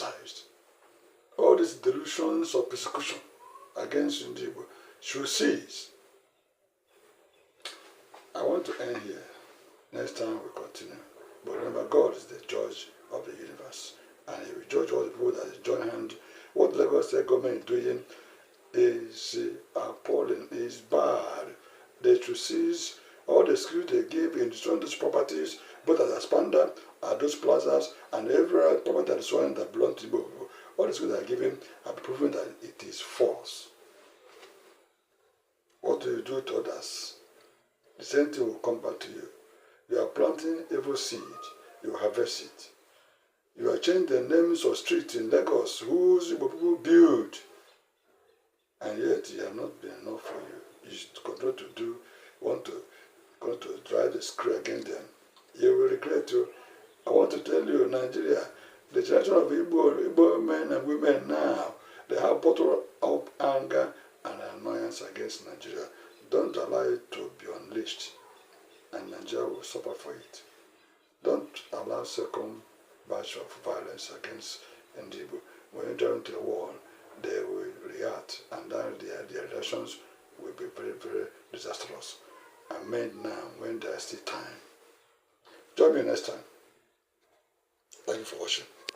ostracized. All these delusions of persecution against Igbo should cease. I want to end here. Next time we continue. But remember, God is the judge of the universe. And He will judge all the people that join hand. What the Lagos State government is doing is appalling, is bad. They should seize all the security they give in destroying those properties, both at Aspanda, at those plazas, and every property that is showing that belongs to Igbo people. All the security they are giving are proving that it is false. What do you do to others? The same thing will come back to you. You are planting evil seed, you harvest it. You are changing the names of streets in Lagos whose Igbo people build, and yet you have not been enough for you. You should continue to do, want to drive the screw against them. You will regret you. I want to tell you, Nigeria, the generation of Igbo men and women now, they have bottled up anger and annoyance against Nigeria. Don't allow it to be unleashed, and Nigeria will suffer for it. Don't allow second batch of violence against Igbo. When you enter into the war, they will react, and then their reactions will be very, very disastrous. And made now when there is still time. Join me next time. Thank you for watching.